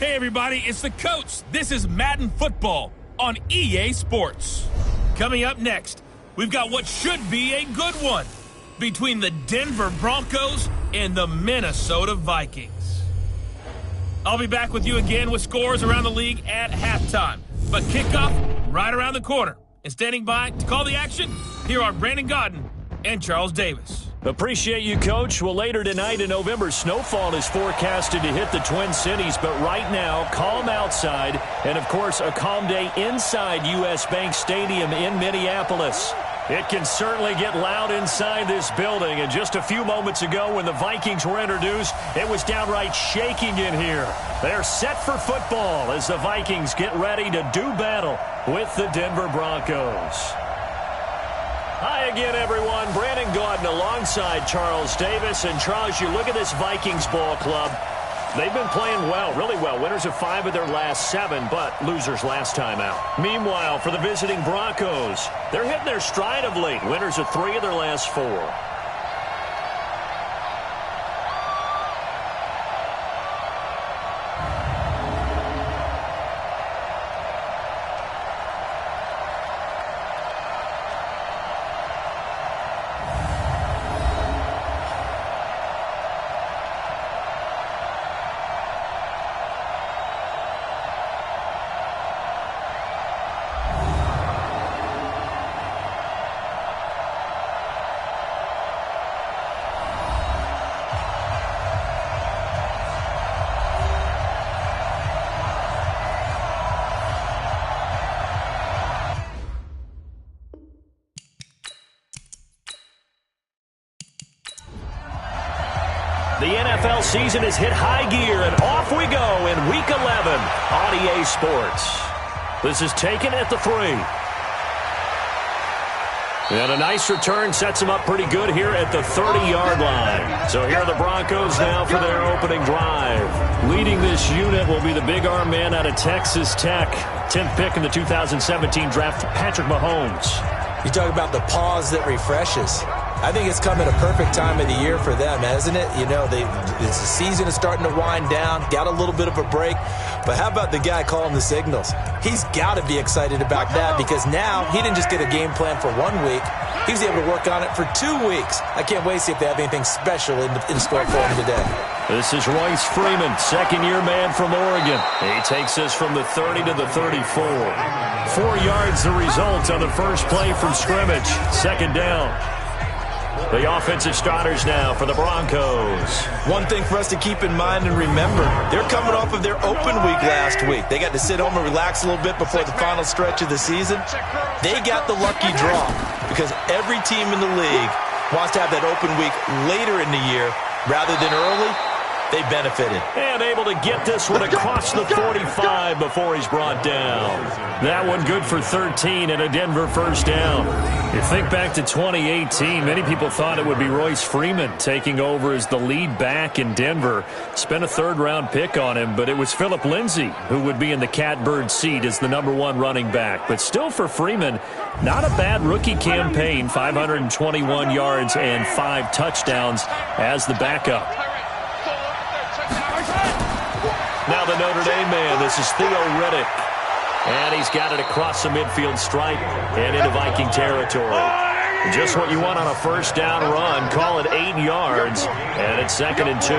Hey everybody, it's the coach. This is Madden Football on EA Sports. Coming up next, we've got what should be a good one between the Denver Broncos and the Minnesota Vikings. I'll be back with you again with scores around the league at halftime. But kickoff right around the corner. And standing by to call the action, here are Brandon Godden and Charles Davis. Appreciate you, Coach. Well, later tonight in November, snowfall is forecasted to hit the Twin Cities, but right now, calm outside, and of course, a calm day inside U.S. Bank Stadium in Minneapolis. It can certainly get loud inside this building, and just a few moments ago when the Vikings were introduced, it was downright shaking in here. They're set for football as the Vikings get ready to do battle with the Denver Broncos. Hi again, everyone. Brandon Godden alongside Charles Davis. And, Charles, you look at this Vikings ball club. They've been playing well, really well. Winners of 5 of their last 7, but losers last time out. Meanwhile, for the visiting Broncos, they're hitting their stride of late. Winners of 3 of their last 4. The NFL season has hit high gear, and off we go in Week 11 on EA Sports. This is taken at the 3. And a nice return sets them up pretty good here at the 30-yard line. So here are the Broncos now for their opening drive. Leading this unit will be the big arm man out of Texas Tech. 10th pick in the 2017 draft, Patrick Mahomes. You talk about the pause that refreshes. I think it's come at a perfect time of the year for them, hasn't it? You know, the season is starting to wind down, got a little bit of a break. But how about the guy calling the signals? He's got to be excited about that because now he didn't just get a game plan for 1 week. He was able to work on it for 2 weeks. I can't wait to see if they have anything special in store for him today. This is Royce Freeman, second-year man from Oregon. He takes us from the 30 to the 34. 4 yards the result on the first play from scrimmage. Second down. The offensive starters now for the Broncos. One thing for us to keep in mind and remember, they're coming off of their open week last week. They got to sit home and relax a little bit before the final stretch of the season. They got the lucky draw because every team in the league wants to have that open week later in the year rather than early. They benefited. And able to get this one across the 45 before he's brought down. That one good for 13 and a Denver first down. You think back to 2018, many people thought it would be Royce Freeman taking over as the lead back in Denver. Spent a third-round pick on him, but it was Phillip Lindsay who would be in the catbird seat as the #1 running back. But still for Freeman, not a bad rookie campaign, 521 yards and 5 touchdowns as the backup. Now the Notre Dame man, this is Theo Riddick. And he's got it across the midfield stripe and into Viking territory. Just what you want on a first down run. Call it 8 yards, and it's 2nd and 2.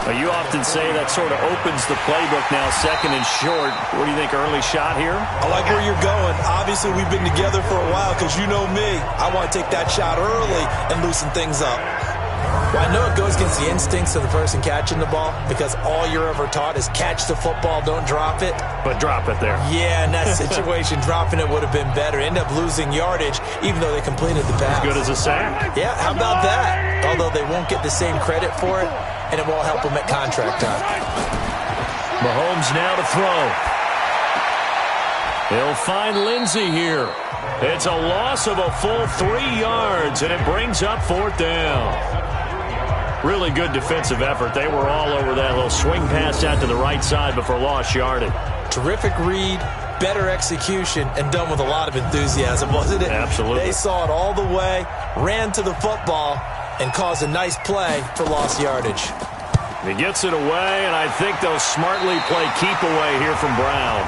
Well, you often say that sort of opens the playbook now, 2nd and short. What do you think, early shot here? I like where you're going. Obviously, we've been together for a while because you know me. I want to take that shot early and loosen things up. Well, I know it goes against the instincts of the person catching the ball because all you're ever taught is catch the football, don't drop it. But drop it there. Yeah, in that situation, dropping it would have been better. End up losing yardage even though they completed the pass. As good as a sack. Yeah, how about that? Although they won't get the same credit for it, and it won't help them at contract time. Mahomes now to throw. He'll find Lindsay here. It's a loss of a full 3 yards, and it brings up 4th down. Really good defensive effort. They were all over that little swing pass out to the right side before lost yardage. Terrific read, better execution, and done with a lot of enthusiasm, wasn't it? Absolutely. They saw it all the way, ran to the football, and caused a nice play for lost yardage. He gets it away, and I think they'll smartly play keep away here from Brown.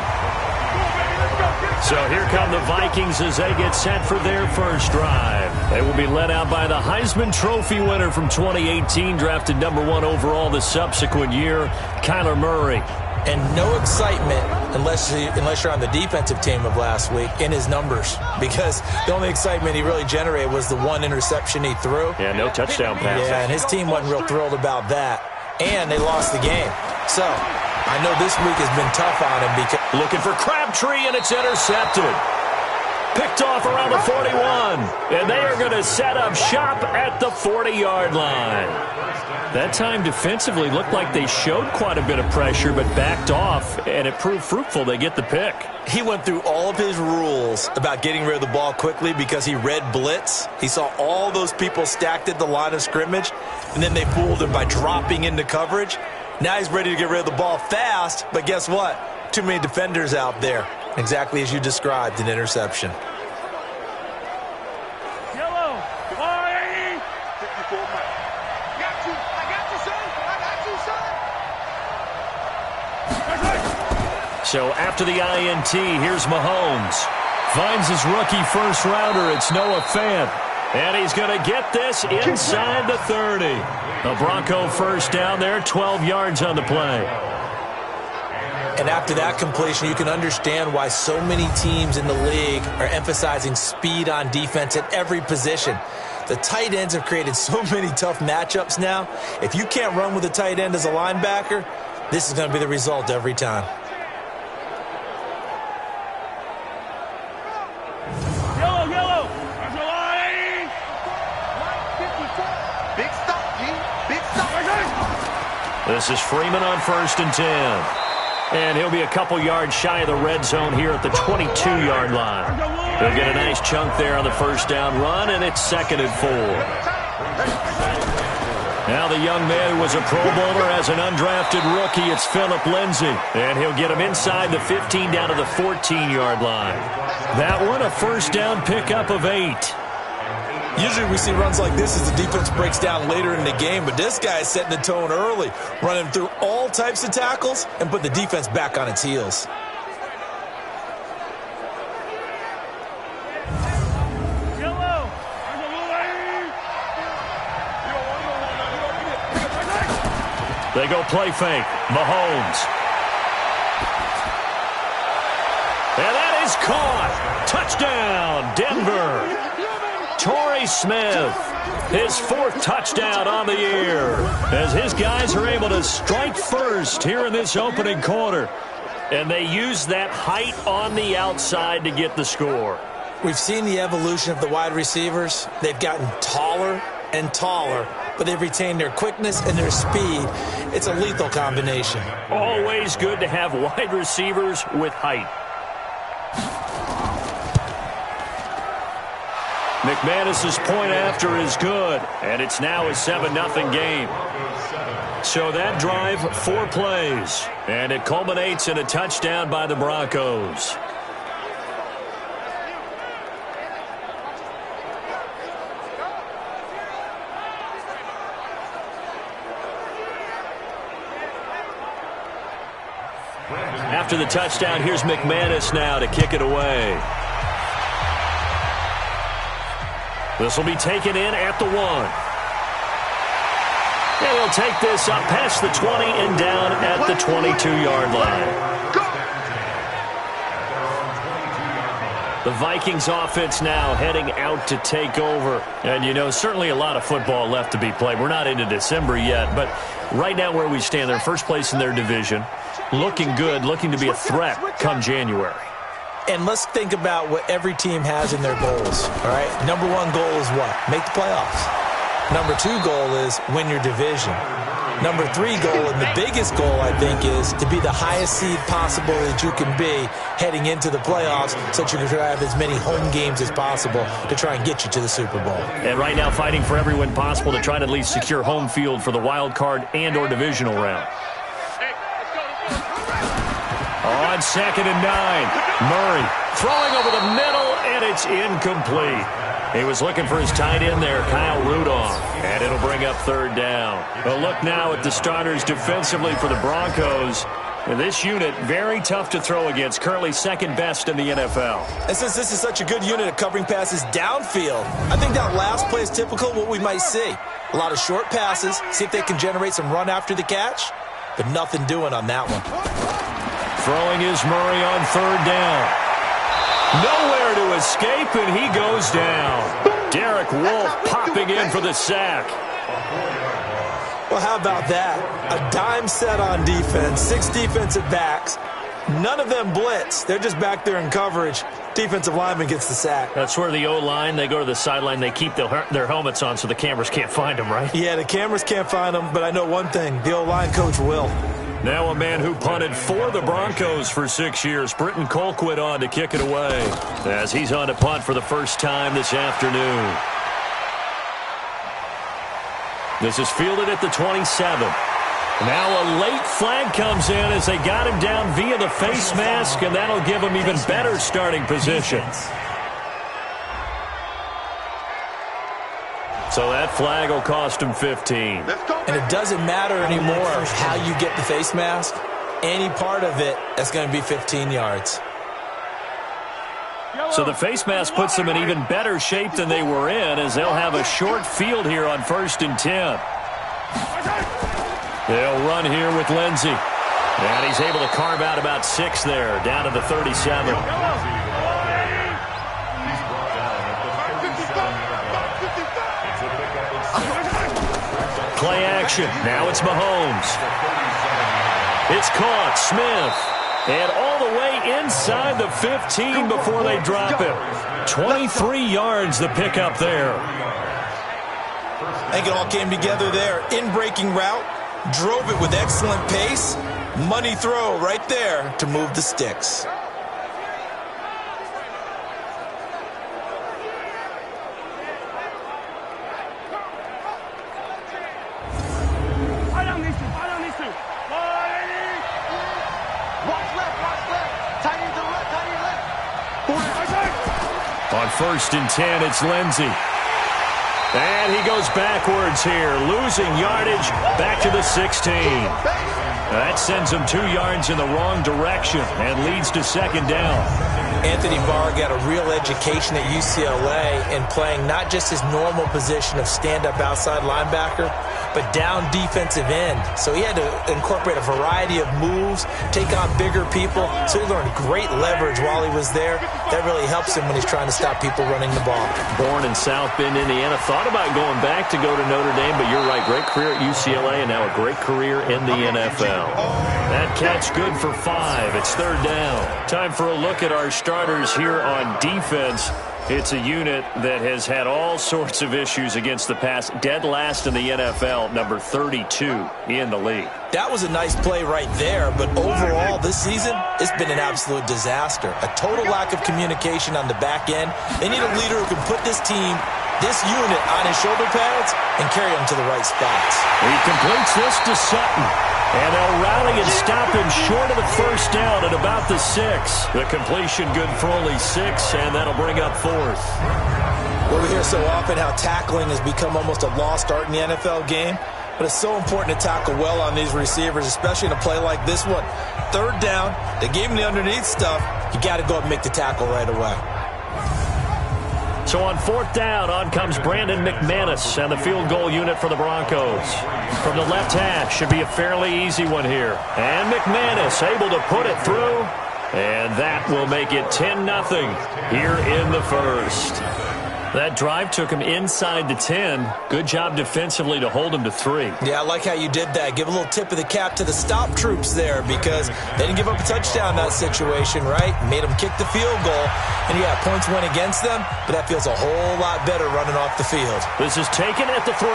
So here come the Vikings as they get set for their first drive. They will be led out by the Heisman Trophy winner from 2018, drafted #1 overall the subsequent year, Kyler Murray. And no excitement unless you're on the defensive team of last week in his numbers, because the only excitement he really generated was the one interception he threw. Yeah, no touchdown pass. Yeah, and his team wasn't real thrilled about that. And they lost the game. So I know this week has been tough on him because looking for Crabtree, and it's intercepted. Picked off around the 41. And they are going to set up shop at the 40-yard line. That time defensively looked like they showed quite a bit of pressure but backed off, and it proved fruitful. They get the pick. He went through all of his rules about getting rid of the ball quickly because he read blitz. He saw all those people stacked at the line of scrimmage, and then they fooled him by dropping into coverage. Now he's ready to get rid of the ball fast, but guess what? Too many defenders out there. Exactly as you described, an interception. Yellow, 480. 54. I got you, son. So after the INT, here's Mahomes. Finds his rookie first rounder. It's Noah Fant. And he's going to get this inside the 30. The Bronco first down there, 12 yards on the play. And after that completion, you can understand why so many teams in the league are emphasizing speed on defense at every position. The tight ends have created so many tough matchups now. If you can't run with a tight end as a linebacker, this is going to be the result every time. Yellow. There's a line. Big stop, G. Big stop. This is Freeman on 1st and 10. And he'll be a couple yards shy of the red zone here at the 22-yard line. He'll get a nice chunk there on the first down run, and it's 2nd and 4. Now the young man who was a Pro Bowler as an undrafted rookie, it's Phillip Lindsay. And he'll get him inside the 15 down to the 14-yard line. That one a first down pickup of 8. Usually we see runs like this as the defense breaks down later in the game, but this guy is setting the tone early, running through all types of tackles and put the defense back on its heels. Yellow. They go play fake. Mahomes. And that is caught. Touchdown, Denver. Torrey Smith, his 4th touchdown on the year, as his guys are able to strike first here in this opening quarter. And they use that height on the outside to get the score. We've seen the evolution of the wide receivers. They've gotten taller and taller, but they've retained their quickness and their speed. It's a lethal combination. Always good to have wide receivers with height. McManus's point after is good, and it's now a 7-0 game. So that drive, 4 plays, and it culminates in a touchdown by the Broncos. After the touchdown, here's McManus now to kick it away. This will be taken in at the 1. And he'll take this up past the 20 and down at the 22-yard line. The Vikings offense now heading out to take over. And, you know, certainly a lot of football left to be played. We're not into December yet, but right now where we stand, they're first place in their division. Looking good, looking to be a threat come January. And let's think about what every team has in their goals, all right? Number 1 goal is what? Make the playoffs. Number 2 goal is win your division. Number 3 goal, and the biggest goal, I think, is to be the highest seed possible that you can be heading into the playoffs so that you can have as many home games as possible to try and get you to the Super Bowl. And right now fighting for every win possible to try to at least secure home field for the wild card and or divisional round. On 2nd and 9, Murray throwing over the middle, and it's incomplete. He was looking for his tight end there, Kyle Rudolph. And it'll bring up third down. A look now at the starters defensively for the Broncos. This unit, very tough to throw against, currently second best in the NFL. And since this is such a good unit at covering passes downfield, I think that last play is typical of what we might see. A lot of short passes, see if they can generate some run after the catch, but nothing doing on that one. Throwing is Murray on third down. Nowhere to escape, and he goes down. Derek Wolfe popping in for the sack. Well, how about that? A dime set on defense, 6 defensive backs. None of them blitz. They're just back there in coverage. Defensive lineman gets the sack. That's where the O-line, they go to the sideline, they keep their helmets on so the cameras can't find them, right? Yeah, the cameras can't find them, but I know one thing. The O-line coach will. Now a man who punted for the Broncos for 6 years, Britton Colquitt, on to kick it away as he's on to punt for the first time this afternoon. This is fielded at the 27. Now a late flag comes in as they got him down via the face mask, and that'll give him even better starting position. So that flag will cost him 15. And it doesn't matter anymore how you get the face mask. Any part of it, that's going to be 15 yards. So the face mask puts them in even better shape than they were in, as they'll have a short field here on 1st and 10. They'll run here with Lindsey. And he's able to carve out about 6 there, down to the 37. Play action. Now it's Mahomes. It's caught. Smith. And all the way inside the 15 before they drop him. 23 yards the pickup there. I think it all came together there. In-breaking route. Drove it with excellent pace. Money throw right there to move the sticks. On 1st and 10, it's Lindsey. And he goes backwards here, losing yardage back to the 16. That sends him 2 yards in the wrong direction and leads to 2nd down. Anthony Barr got a real education at UCLA in playing not just his normal position of stand-up outside linebacker, but down defensive end. So he had to incorporate a variety of moves, take on bigger people. So he learned great leverage while he was there. That really helps him when he's trying to stop people running the ball. Born in South Bend, Indiana. Thought about going back to go to Notre Dame, but you're right. Great career at UCLA and now a great career in the NFL. That catch good for 5. It's 3rd down. Time for a look at our starters here on defense. It's a unit that has had all sorts of issues against the pass. Dead last in the NFL, number 32 in the league. That was a nice play right there, but overall this season, it's been an absolute disaster. A total lack of communication on the back end. They need a leader who can put this team, this unit, on his shoulder pads and carry them to the right spots. He completes this to Sutton. And they'll rally and stop him short of the 1st down at about the 6. The completion good for only 6, and that'll bring up 4th. Well, we hear so often how tackling has become almost a lost art in the NFL game, but it's so important to tackle well on these receivers, especially in a play like this one. 3rd down, they gave him the underneath stuff. You got to go up and make the tackle right away. So on 4th down, on comes Brandon McManus and the field goal unit for the Broncos. From the left hash, should be a fairly easy one here. And McManus able to put it through. And that will make it 10-0 here in the 1st. That drive took him inside the 10. Good job defensively to hold him to 3. Yeah, I like how you did that. Give a little tip of the cap to the stop troops there because they didn't give up a touchdown in that situation, right? Made them kick the field goal. And, yeah, points went against them, but that feels a whole lot better running off the field. This is taken at the 3.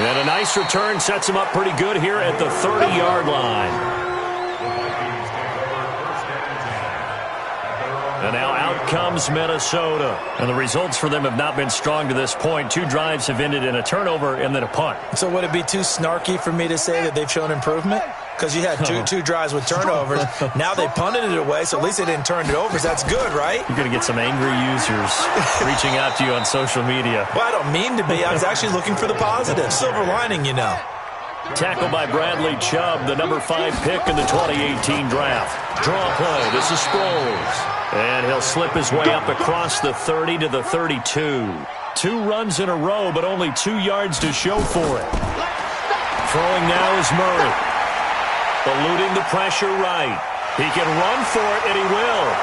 And a nice return sets him up pretty good here at the 30-yard line. And now out comes Minnesota. And the results for them have not been strong to this point. 2 drives have ended in a turnover and then a punt. So would it be too snarky for me to say that they've shown improvement? because you had two drives with turnovers. Now they punted it away, so at least they didn't turn it over. So that's good, right? You're going to get some angry users reaching out to you on social media. Well, I don't mean to be. I was actually looking for the positive. Silver lining, you know. Tackled by Bradley Chubb, the number 5 pick in the 2018 draft. Draw play. This is Sproles. And he'll slip his way up across the 30 to the 32. 2 runs in a row, but only 2 yards to show for it. Throwing now is Murray. Eluding the pressure right. He can run for it, and he will.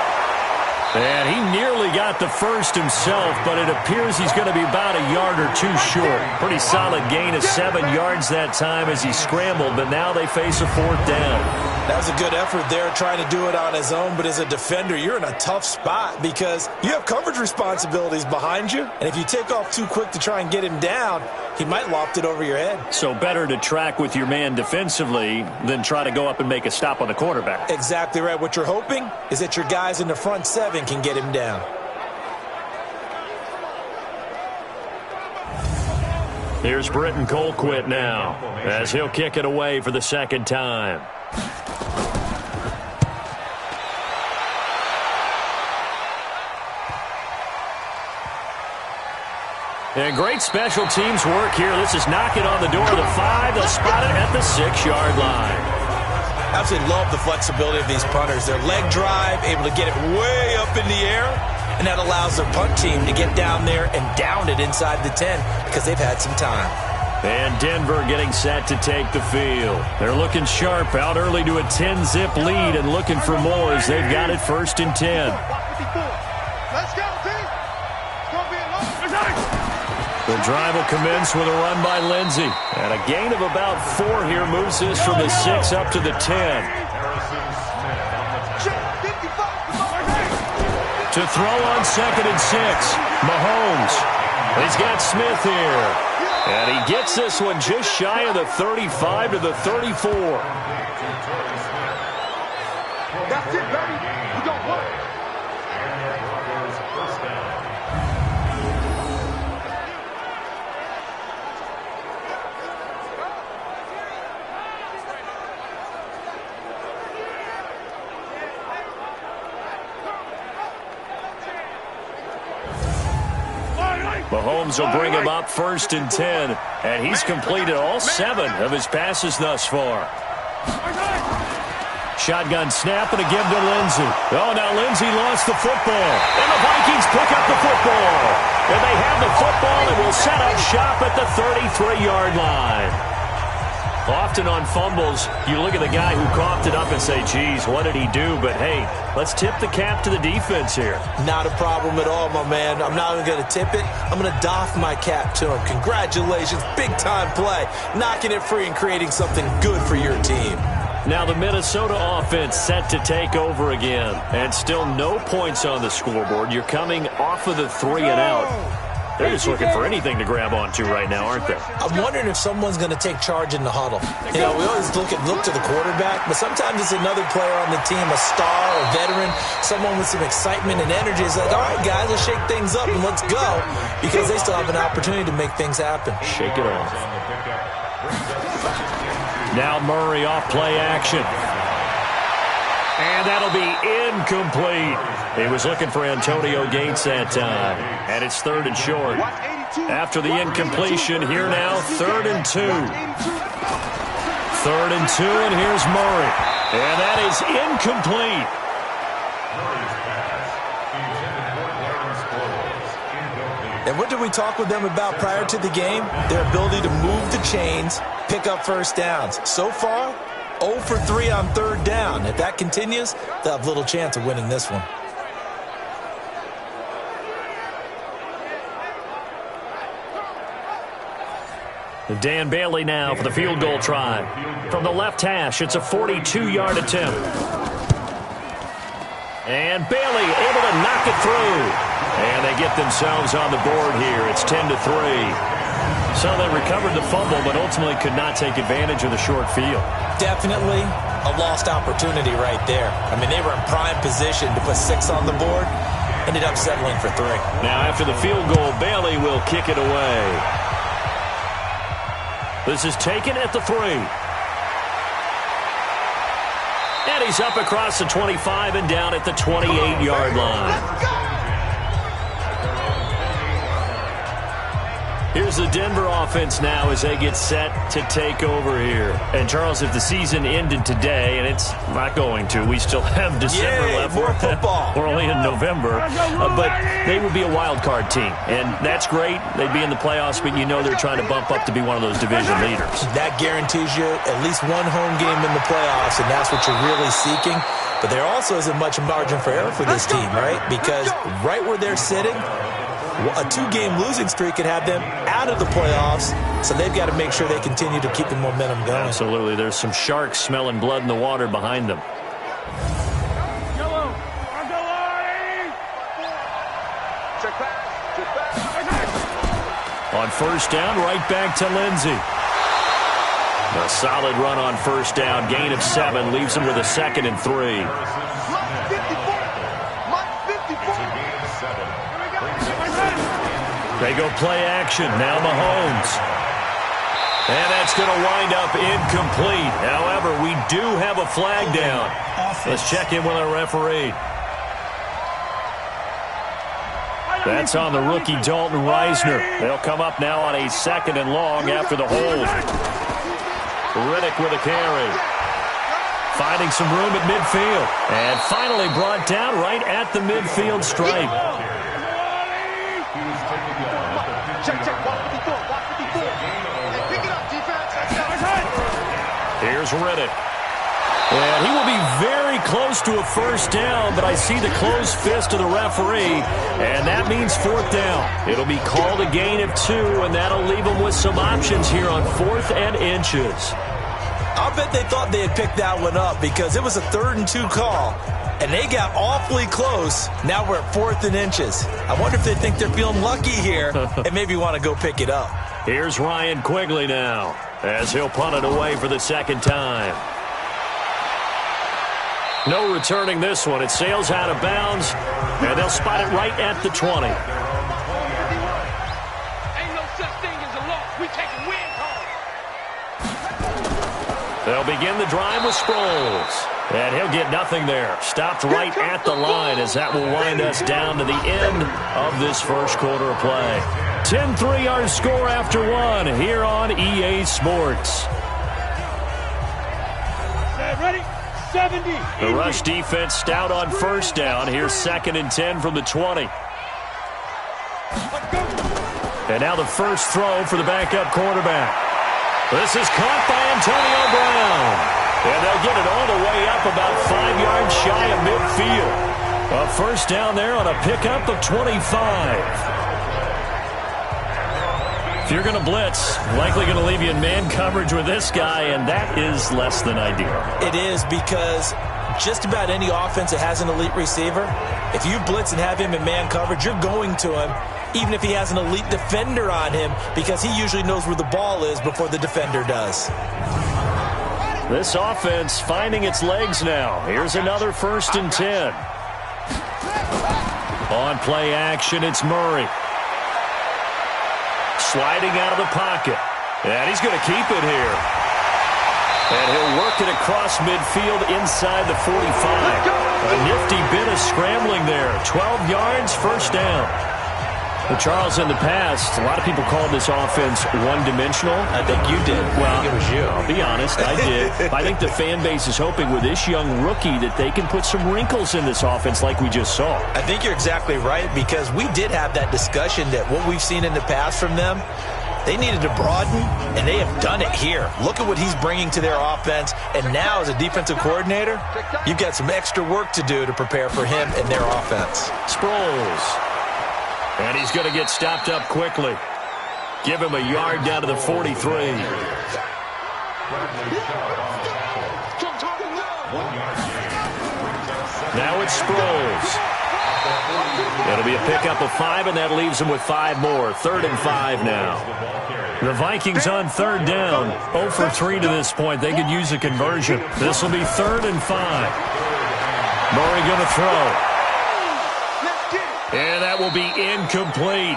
And he nearly got the first himself, but it appears he's going to be about a yard or 2 short. Pretty solid gain of 7 yards that time as he scrambled, but now they face a 4th down. That was a good effort there, trying to do it on his own, but as a defender, you're in a tough spot because you have coverage responsibilities behind you, and if you take off too quick to try and get him down, he might loft it over your head. So better to track with your man defensively than try to go up and make a stop on the quarterback. Exactly right. What you're hoping is that your guys in the front 7 can get him down. Here's Britton Colquitt now as he'll kick it away for the 2nd time. And great special teams work here. This is knocking on the door of the 5. They'll spot it at the 6-yard line. Absolutely love the flexibility of these punters. Their leg drive, able to get it way up in the air, and that allows their punt team to get down there and down it inside the 10 because they've had some time. And Denver getting set to take the field. They're looking sharp, out early to a 10-zip lead and looking for more as they've got it 1st and 10. Let's go, team. It's going to be a long. The drive will commence with a run by Lindsey. And a gain of about 4 here moves this from the 6 up to the 10. To throw on 2nd and 6. Mahomes. He's got Smith here. And he gets this one just shy of the 35 to the 34. That's it, baby. We gon' work. Mahomes will bring him up 1st and 10, and he's completed all 7 of his passes thus far. Shotgun snap and a give to Lindsey. Oh, now Lindsey lost the football, and the Vikings pick up the football. And they have the football and will set up shop at the 33-yard line. Often on fumbles, you look at the guy who coughed it up and say, geez, what did he do? But, hey, let's tip the cap to the defense here. Not a problem at all, my man. I'm not even going to tip it. I'm going to doff my cap to him. Congratulations. Big-time play. Knocking it free and creating something good for your team. Now the Minnesota offense set to take over again. And still no points on the scoreboard. You're coming off of the 3 and out. They're just looking for anything to grab onto right now, aren't they? I'm wondering if someone's going to take charge in the huddle. You know, we always look to the quarterback, but sometimes it's another player on the team, a star, a veteran, someone with some excitement and energy. It's like, all right, guys, let's shake things up and let's go, because they still have an opportunity to make things happen. Shake it off. Now Murray off play action. And that'll be incomplete. He was looking for Antonio Gates that time. And it's 3rd and short. After the incompletion, here now, 3rd and 2. 3rd and 2, and here's Murray. And that is incomplete. And what did we talk with them about prior to the game? Their ability to move the chains, pick up 1st downs. So far, 0 for 3 on 3rd down. If that continues, they'll have little chance of winning this one. Dan Bailey now for the field goal try. From the left hash, it's a 42-yard attempt. And Bailey able to knock it through. And they get themselves on the board here. It's 10-3. So they recovered the fumble, but ultimately could not take advantage of the short field. Definitely a lost opportunity right there. I mean, they were in prime position to put 6 on the board. Ended up settling for 3. Now after the field goal, Bailey will kick it away. This is taken at the 3. And he's up across the 25 and down at the 28-yard line. Here's the Denver offense now as they get set to take over here. And, Charles, if the season ended today, and it's not going to, we still have December left. More football. We're only in November. But they would be a wild card team. And that's great. They'd be in the playoffs, but you know they're trying to bump up to be one of those division leaders. That guarantees you at least one home game in the playoffs, and that's what you're really seeking. But there also isn't much margin for error for this team, right? Because right where they're sitting, a 2-game losing streak could have them out of the playoffs, so they've got to make sure they continue to keep the momentum going. Absolutely. There's some sharks smelling blood in the water behind them. On first down, right back to Lindsey. A solid run on first down. Gain of 7 leaves him with a 2nd and 3. They go play action. Now Mahomes. And that's going to wind up incomplete. However, we do have a flag down. Let's check in with our referee. That's on the rookie Dalton Reisner. They'll come up now on a 2nd and long after the hold. Riddick with a carry. Finding some room at midfield. And finally brought down right at the midfield stripe. Here's Riddick. And he will be very close to a first down, but I see the closed fist of the referee, and that means 4th down. It'll be called a gain of 2, and that'll leave them with some options here on 4th and inches. I'll bet they thought they had picked that one up because it was a 3rd and 2 call, and they got awfully close. Now we're at 4th and inches. I wonder if they think they're feeling lucky here and maybe want to go pick it up. Here's Ryan Quigley now as he'll punt it away for the 2nd time. No returning this one. It sails out of bounds, and they'll spot it right at the 20. Ain't no such thing as a loss. We take a win call. They'll begin the drive with Sproles. And he'll get nothing there. Stopped right at the line as that will wind us down to the end of this first quarter of play. 10-3 our score after 1 here on EA Sports. Ready? 70. The rush defense stout on first down. Here's 2nd and 10 from the 20. And now the first throw for the backup quarterback. This is caught by Antonio Brown. And they'll get it all the way up about 5 yards shy of midfield. A first down there on a pickup of 25. If you're going to blitz, likely going to leave you in man coverage with this guy, and that is less than ideal. It is because just about any offense that has an elite receiver, if you blitz and have him in man coverage, you're going to him, even if he has an elite defender on him, because he usually knows where the ball is before the defender does. This offense finding its legs now. Here's another 1st and 10. On play action, it's Murray. Sliding out of the pocket. And he's going to keep it here. And he'll work it across midfield inside the 45. A nifty bit of scrambling there. 12 yards, first down. Well, Charles, in the past, a lot of people called this offense one-dimensional. I think you did. Well, I think it was you. I'll be honest, I did. I think the fan base is hoping with this young rookie that they can put some wrinkles in this offense like we just saw. I think you're exactly right, because we did have that discussion that what we've seen in the past from them, they needed to broaden, and they have done it here. Look at what he's bringing to their offense, and now as a defensive coordinator, you've got some extra work to do to prepare for him and their offense. Sproles. And he's going to get stopped up quickly. Give him a yard down to the 43. Now it's Sproles. It'll be a pickup of 5, and that leaves him with 5 more. 3rd and 5 now. The Vikings on 3rd down. 0 for 3 to this point. They could use a conversion. This will be 3rd and 5. Murray going to throw. And that will be incomplete.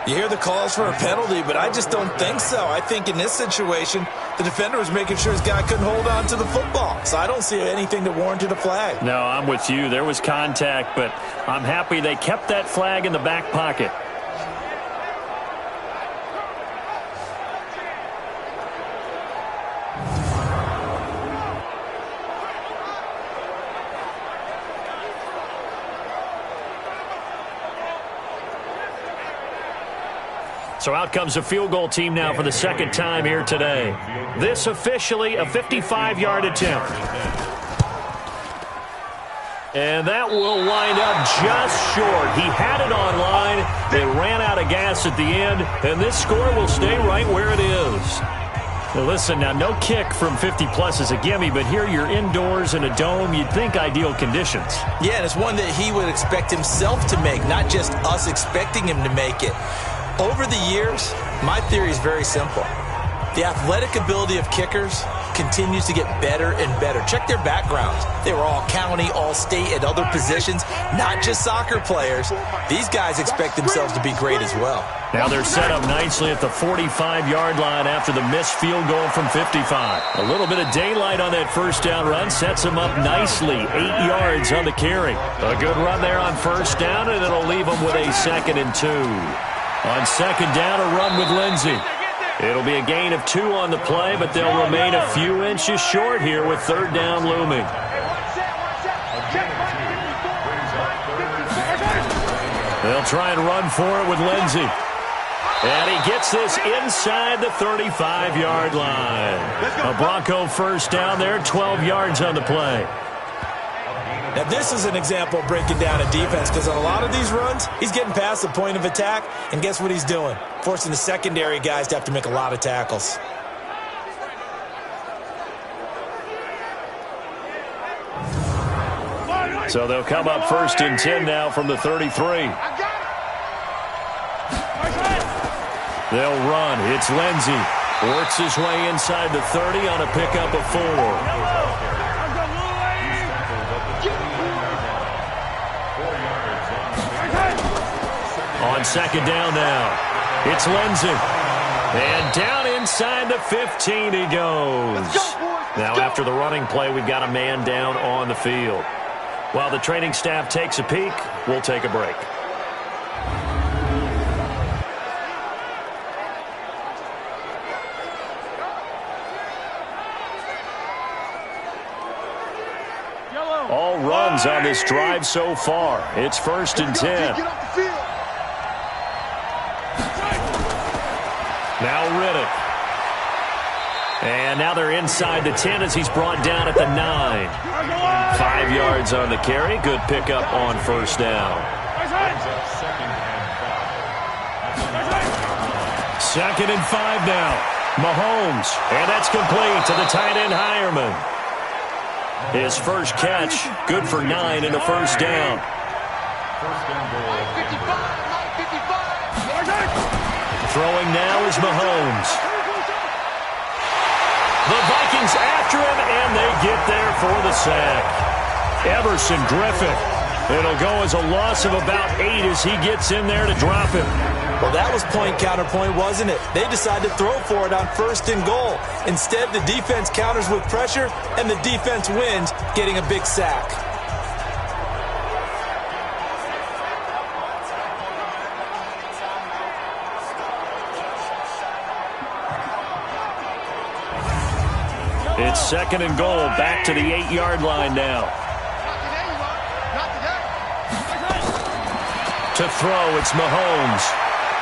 You hear the calls for a penalty, but I just don't think so. I think in this situation, the defender was making sure his guy couldn't hold on to the football. So I don't see anything that warranted a flag. No, I'm with you. There was contact, but I'm happy they kept that flag in the back pocket. So out comes a field goal team now for the second time here today. This officially a 55-yard attempt. And that will wind up just short. He had it on line. They ran out of gas at the end, and this score will stay right where it is. Now listen, now no kick from 50-plus is a gimme, but here you're indoors in a dome. You'd think ideal conditions. Yeah, and it's one that he would expect himself to make, not just us expecting him to make it. Over the years, my theory is very simple. The athletic ability of kickers continues to get better and better. Check their backgrounds. They were all county, all state, at other positions, not just soccer players. These guys expect themselves to be great as well. Now they're set up nicely at the 45-yard line after the missed field goal from 55. A little bit of daylight on that first down run sets them up nicely. 8 yards on the carry. A good run there on first down, and it'll leave them with a 2nd and 2. On second down, a run with Lindsey. It'll be a gain of 2 on the play, but they'll remain a few inches short here with third down looming. They'll try and run for it with Lindsey. And he gets this inside the 35-yard line. A Bronco first down there, 12 yards on the play. Now, this is an example of breaking down a defense, because on a lot of these runs, he's getting past the point of attack, and guess what he's doing? Forcing the secondary guys to have to make a lot of tackles. So they'll come up 1st and 10 now from the 33. They'll run. It's Lindsey. Works his way inside the 30 on a pickup of 4. On second down now, it's Lindsey. And down inside the 15 he goes. Now after the running play, we've got a man down on the field. While the training staff takes a peek, we'll take a break. All runs on this drive so far. It's 1st and 10. Now Riddick. And now they're inside the 10 as he's brought down at the 9. 5 yards on the carry. Good pickup on first down. 2nd and 5 now. Mahomes. And that's complete to the tight end Hireman. His first catch, good for 9 and a first down. Throwing now is Mahomes. The Vikings after him, and they get there for the sack. Everson Griffin. It'll go as a loss of about 8 as he gets in there to drop him. Well, that was point counterpoint, wasn't it? They decided to throw for it on 1st and goal. Instead, the defense counters with pressure, and the defense wins, getting a big sack. It's 2nd and goal, back to the 8-yard line now. To throw, it's Mahomes.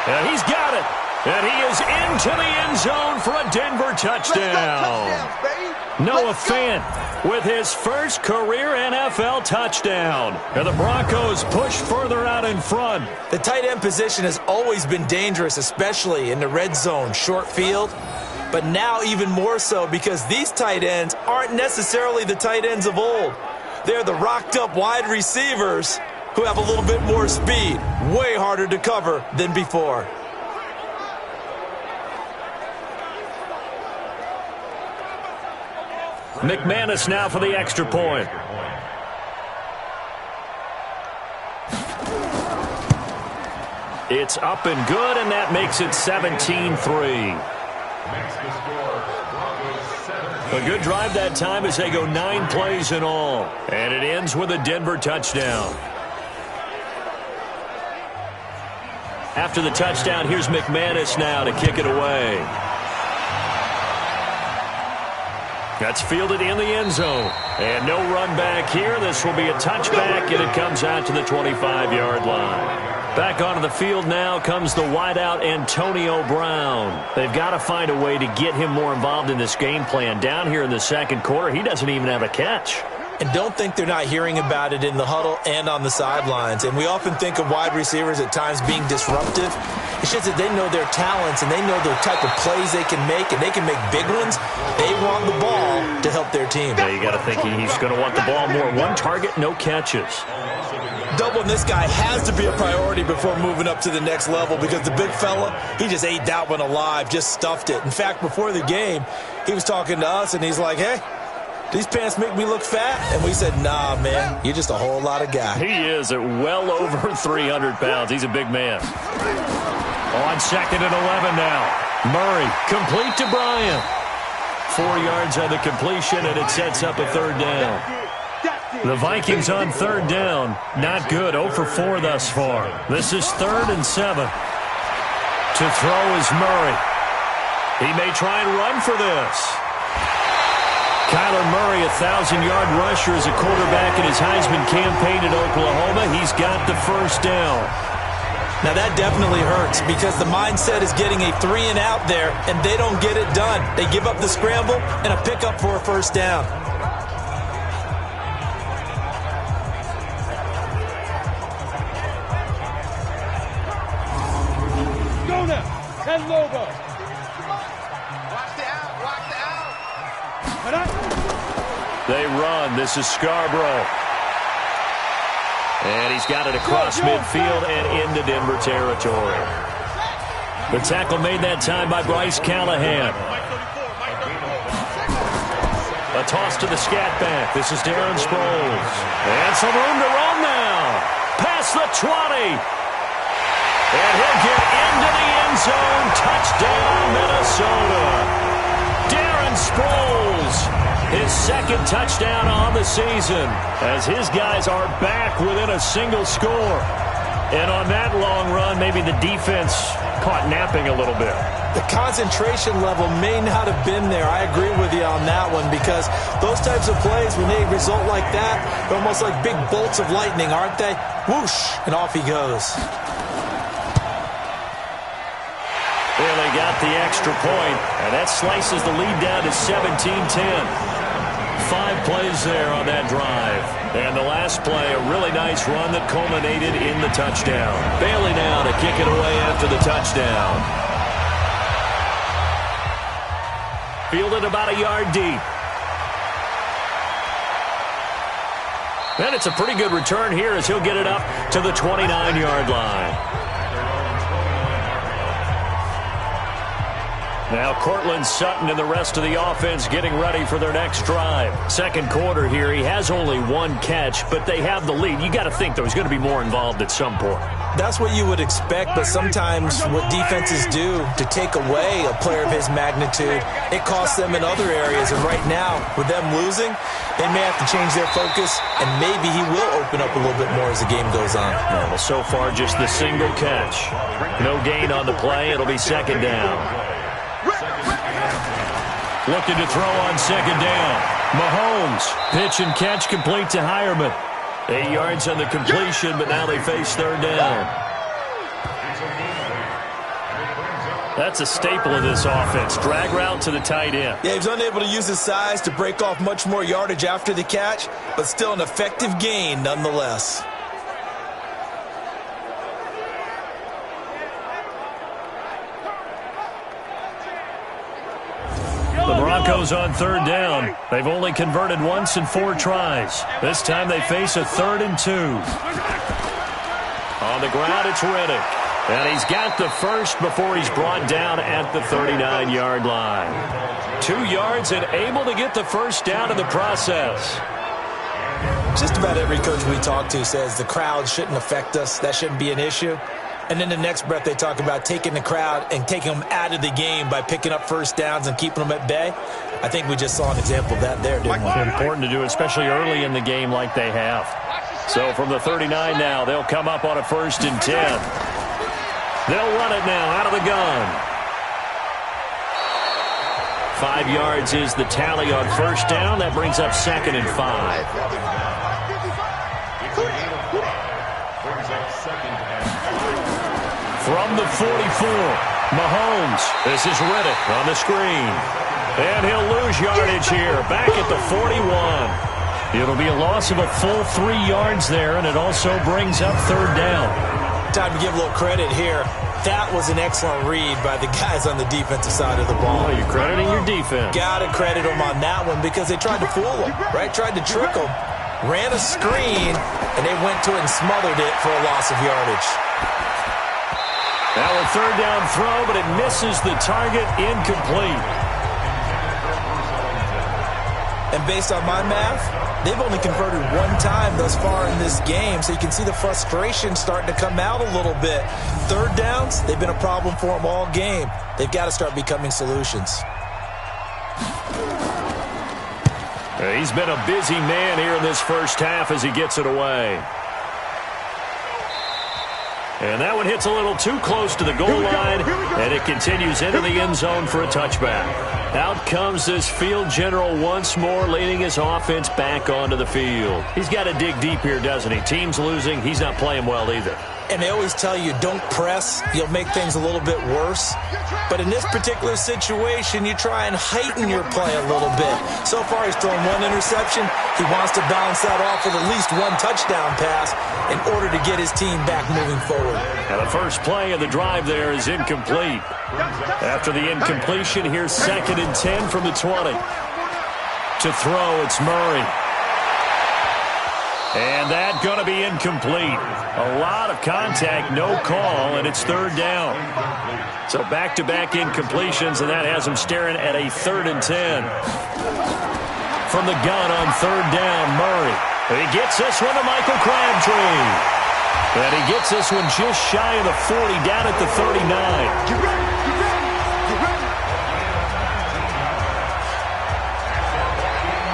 And he's got it. And he is into the end zone for a Denver touchdown. Noah Fant with his first career NFL touchdown. And the Broncos push further out in front. The tight end position has always been dangerous, especially in the red zone, short field. But now even more so, because these tight ends aren't necessarily the tight ends of old. They're the rocked-up wide receivers who have a little bit more speed, way harder to cover than before. McManus now for the extra point. It's up and good, and that makes it 17-3. A good drive that time as they go 9 plays in all. And it ends with a Denver touchdown. After the touchdown, here's McManus now to kick it away. That's fielded in the end zone. And no run back here. This will be a touchback, and it comes out to the 25-yard line. Back onto the field now comes the wideout Antonio Brown. They've got to find a way to get him more involved in this game plan. Down here in the second quarter, he doesn't even have a catch. And don't think they're not hearing about it in the huddle and on the sidelines. And we often think of wide receivers at times being disruptive. It's just that they know their talents and they know the type of plays they can make, and they can make big ones. They want the ball to help their team. Yeah, you got to think he's going to want the ball more. One target, no catches. Doubling this guy has to be a priority before moving up to the next level, because the big fella, he just ate that one alive, just stuffed it. In fact, before the game, he was talking to us, and he's like, hey, these pants make me look fat? And we said, nah, man, you're just a whole lot of guy. He is at well over 300 pounds. He's a big man. On 2nd and 11 now. Murray, complete to Bryant. 4 yards on the completion, and it sets up a third down. The Vikings on third down. Not good. 0 for 4 thus far. This is 3rd and 7. To throw is Murray. He may try and run for this. Kyler Murray, 1,000-yard rusher as a quarterback in his Heisman campaign at Oklahoma. He's got the first down. Now that definitely hurts, because the mindset is getting a 3-and-out there, and they don't get it done. They give up the scramble and a pickup for a first down. Go now. And Lobo. Watch the out. Watch the out. They run. This is Scarborough. And he's got it across midfield and into Denver territory. The tackle made that time by Bryce Callahan. A toss to the scat back. This is Darren Sproles. And some room to run now. Past the 20. And he'll get into the end zone. Touchdown, Minnesota. Darren Sproles. His second touchdown on the season, as his guys are back within a single score. And on that long run, maybe the defense caught napping a little bit. The concentration level may not have been there. I agree with you on that one, because those types of plays, when they result like that, they're almost like big bolts of lightning, aren't they? Whoosh, and off he goes. Well, they got the extra point, and that slices the lead down to 17-10. 5 plays there on that drive. And the last play, a really nice run that culminated in the touchdown. Bailey now to kick it away after the touchdown. Fielded about a yard deep. And it's a pretty good return here as he'll get it up to the 29-yard line. Now Cortland Sutton and the rest of the offense getting ready for their next drive. Second quarter here, he has only 1 catch, but they have the lead. You got to think, though, he's going to be more involved at some point. That's what you would expect, but sometimes what defenses do to take away a player of his magnitude, it costs them in other areas. And right now, with them losing, they may have to change their focus, and maybe he will open up a little bit more as the game goes on. Yeah, well, so far, just the single catch. No gain on the play. It'll be second down. Looking to throw on second down. Mahomes, pitch and catch complete to Hireman. 8 yards on the completion, but now they face third down. That's a staple of this offense. Drag route to the tight end. Yeah, he was unable to use his size to break off much more yardage after the catch, but still an effective gain nonetheless. The Broncos on third down. They've only converted once in 4 tries. This time they face a 3rd and 2. On the ground, it's Riddick. And he's got the first before he's brought down at the 39-yard line. 2 yards and able to get the first down in the process. Just about every coach we talk to says the crowd shouldn't affect us. That shouldn't be an issue. And then the next breath they talk about taking the crowd and taking them out of the game by picking up first downs and keeping them at bay. I think we just saw an example of that there, didn't we? Important to do, especially early in the game like they have. So from the 39 now, they'll come up on a 1st and 10. They'll run it now out of the gun. 5 yards is the tally on 1st down. That brings up 2nd and 5. From the 44, Mahomes. This is Riddick on the screen. And he'll lose yardage here, back at the 41. It'll be a loss of a full 3 yards there, and it also brings up 3rd down. Time to give a little credit here. That was an excellent read by the guys on the defensive side of the ball. Oh, you're crediting your defense. Got to credit them on that one because they tried to fool them, right? Tried to trick them. Ran a screen, and they went to it and smothered it for a loss of yardage. Now a 3rd down throw, but it misses the target, incomplete. And based on my math, they've only converted 1 time thus far in this game, so you can see the frustration starting to come out a little bit. 3rd downs, they've been a problem for them all game. They've got to start becoming solutions. He's been a busy man here in this 1st half as he gets it away. And that one hits a little too close to the goal line, and it continues into the end zone for a touchback. Out comes this field general once more, leading his offense back onto the field. He's got to dig deep here, doesn't he? Team's losing. He's not playing well either. And they always tell you, don't press. You'll make things a little bit worse. But in this particular situation, you try and heighten your play a little bit. So far, he's thrown 1 interception. He wants to bounce that off with at least 1 touchdown pass in order to get his team back moving forward. And the first play of the drive there is incomplete. After the incompletion, here's 2nd and 10 from the 20. To throw, it's Murray. And that's going to be incomplete. A lot of contact, no call, and it's 3rd down. So back-to-back incompletions, and that has him staring at a 3rd and 10. From the gun on 3rd down, Murray. And he gets this one to Michael Crabtree. And he gets this one just shy of the 40, down at the 39. Get ready.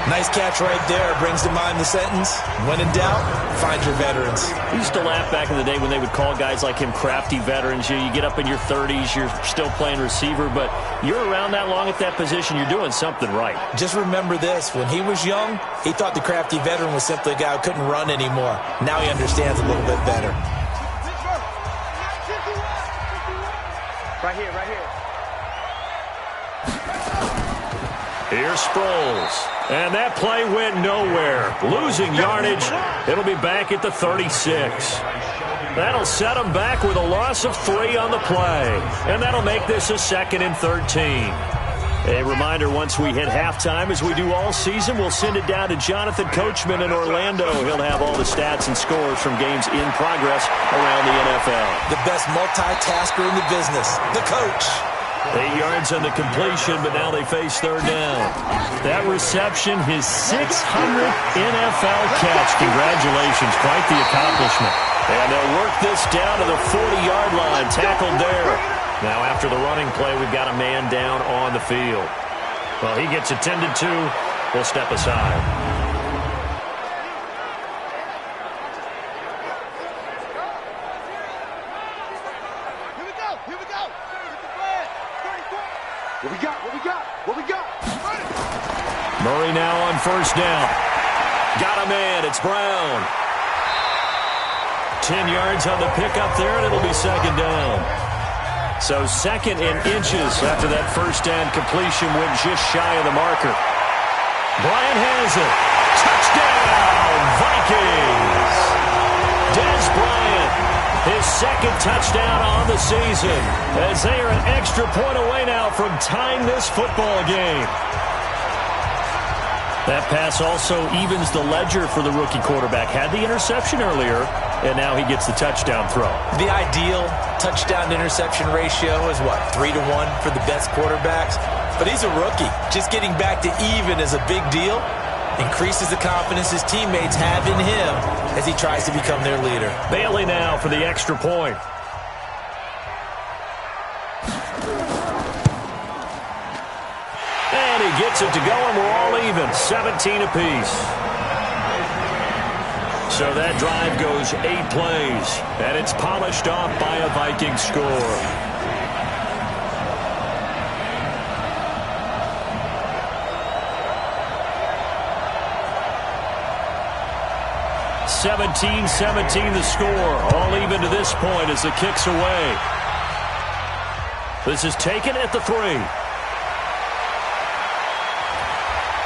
Nice catch right there. Brings to mind the sentence, when in doubt, find your veterans. We used to laugh back in the day when they would call guys like him crafty veterans. You get up in your 30s, you're still playing receiver, but you're around that long at that position, you're doing something right. Just remember this. When he was young, he thought the crafty veteran was simply a guy who couldn't run anymore. Now he understands a little bit better. Right here. Here's Sproles. And that play went nowhere. Losing yardage. It'll be back at the 36. That'll set them back with a loss of 3 on the play. And that'll make this a 2nd and 13. A reminder, once we hit halftime, as we do all season, we'll send it down to Jonathan Coachman in Orlando. He'll have all the stats and scores from games in progress around the NFL. The best multitasker in the business, the coach. 8 yards on the completion, but now they face 3rd down. That reception, his 600th NFL catch. Congratulations, quite the accomplishment. And they'll work this down to the 40-yard line, tackled there. Now after the running play, we've got a man down on the field. Well, he gets attended to. We'll step aside. What we got? Murray now on 1st down. Got a man. It's Brown. 10 yards on the pickup there, and it'll be 2nd down. So 2nd and inches after that 1st down completion went just shy of the marker. Bryant has it. Touchdown, Vikings. Dez Bryant, his 2nd touchdown on the season, as they are an extra point away now from tying this football game. That pass also evens the ledger for the rookie quarterback. Had the interception earlier, and now he gets the touchdown throw. The ideal touchdown-interception ratio is, what, 3-1 for the best quarterbacks? But he's a rookie. Just getting back to even is a big deal. Increases the confidence his teammates have in him as he tries to become their leader. Bailey now for the extra point. gets it to go, and we're all even, 17 apiece. So that drive goes 8 plays, and it's polished off by a Viking score. (17-17) the score, all even to this point as the kick's away. This is taken at the 3.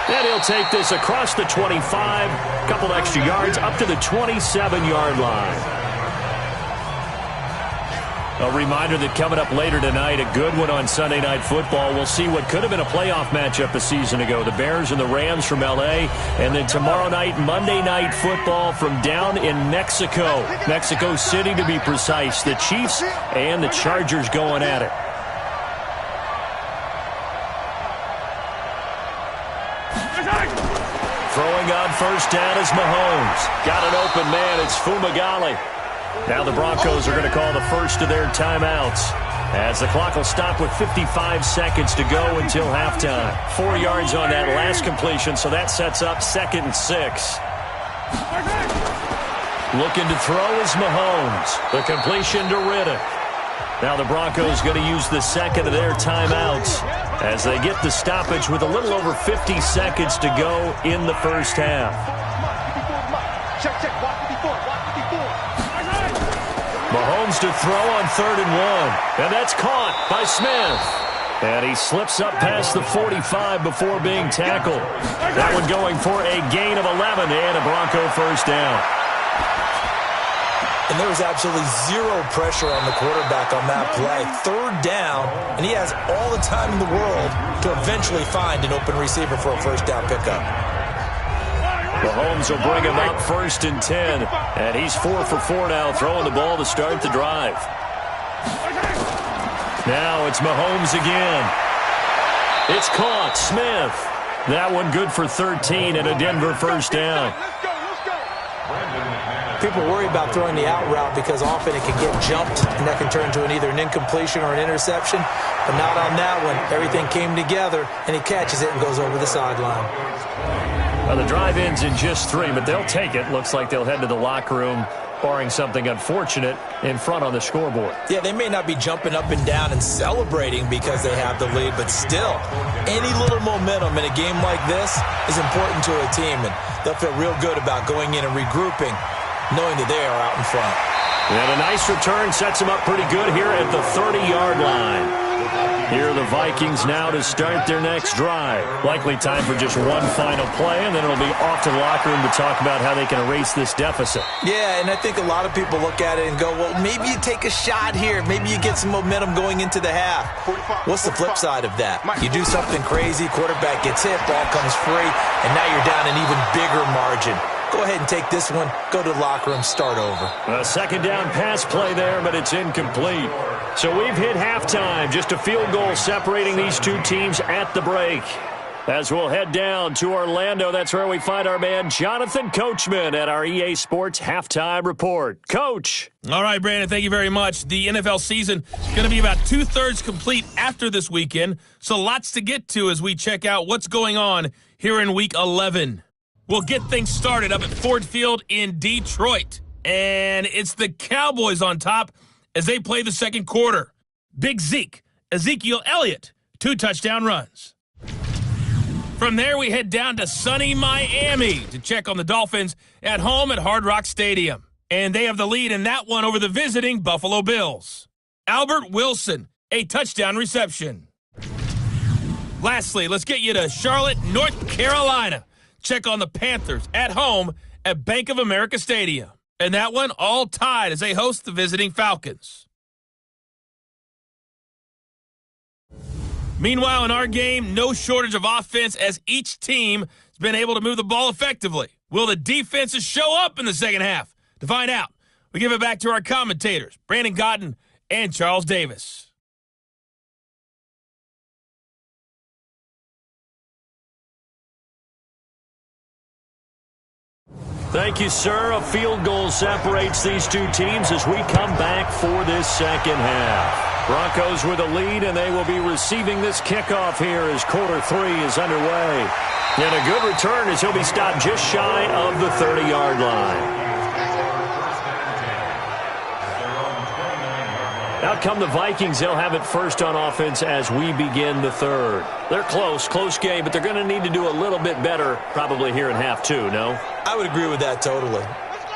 And he'll take this across the 25, a couple extra yards up to the 27-yard line. A reminder that coming up later tonight, a good one on Sunday Night Football. We'll see what could have been a playoff matchup a season ago. The Bears and the Rams from L.A. And then tomorrow night, Monday Night Football from down in Mexico. Mexico City, to be precise. The Chiefs and the Chargers going at it. Throwing on first down is Mahomes. Got an open man. It's Fumagalli. Now the Broncos are going to call the first of their timeouts, as the clock will stop with 55 seconds to go until halftime. 4 yards on that last completion, so that sets up 2nd and 6. Looking to throw is Mahomes. The completion to Riddick. Now the Broncos going to use the second of their timeouts as they get the stoppage with a little over 50 seconds to go in the first half. Mahomes to throw on 3rd and 1. And that's caught by Smith. And he slips up past the 45 before being tackled. That one going for a gain of 11 and a Bronco first down. And there was absolutely zero pressure on the quarterback on that play. 3rd down, and he has all the time in the world to eventually find an open receiver for a first down pickup. Mahomes will bring him up 1st and 10. And he's 4 for 4 now, throwing the ball to start the drive. Now it's Mahomes again. It's caught. Smith. That one good for 13 and a Denver first down. People worry about throwing the out route because often it can get jumped, and that can turn into either an incompletion or an interception. But not on that one. Everything came together, and he catches it and goes over the sideline. Well, the drive ends in just 3, but they'll take it. Looks like they'll head to the locker room, barring something unfortunate in front on the scoreboard. Yeah, they may not be jumping up and down and celebrating because they have the lead, but still, any little momentum in a game like this is important to a team, and they'll feel real good about going in and regrouping, knowing that they are out in front. And a nice return sets them up pretty good here at the 30-yard line. Here are the Vikings now to start their next drive. Likely time for just one final play, and then it'll be off to the locker room to talk about how they can erase this deficit. Yeah, and I think a lot of people look at it and go, well, maybe you take a shot here. Maybe you get some momentum going into the half. What's the flip side of that? You do something crazy, quarterback gets hit, ball comes free, and now you're down an even bigger margin. Go ahead and take this one, go to the locker room, start over. A 2nd down pass play there, but it's incomplete. So we've hit halftime. Just a field goal separating these two teams at the break. As we'll head down to Orlando, that's where we find our man Jonathan Coachman at our EA Sports Halftime Report. Coach. All right, Brandon, thank you very much. The NFL season is going to be about 2/3 complete after this weekend, so lots to get to as we check out what's going on here in Week 11. We'll get things started up at Ford Field in Detroit. And it's the Cowboys on top as they play the second quarter. Big Zeke, Ezekiel Elliott, 2 touchdown runs. From there, we head down to sunny Miami to check on the Dolphins at home at Hard Rock Stadium. And they have the lead in that one over the visiting Buffalo Bills. Albert Wilson, a touchdown reception. Lastly, let's get you to Charlotte, North Carolina. Check on the Panthers at home at Bank of America Stadium. And that one all tied as they host the visiting Falcons. Meanwhile, in our game, no shortage of offense as each team has been able to move the ball effectively. Will the defenses show up in the second half? To find out, we give it back to our commentators, Brandon Cotton and Charles Davis. Thank you, sir. A field goal separates these two teams as we come back for this second half. Broncos with a lead, and they will be receiving this kickoff here as quarter 3 is underway. And a good return as he'll be stopped just shy of the 30-yard line. Out come the Vikings. They'll have it first on offense as we begin the third. They're close game, but they're going to need to do a little bit better probably here in half 2, no? I would agree with that totally.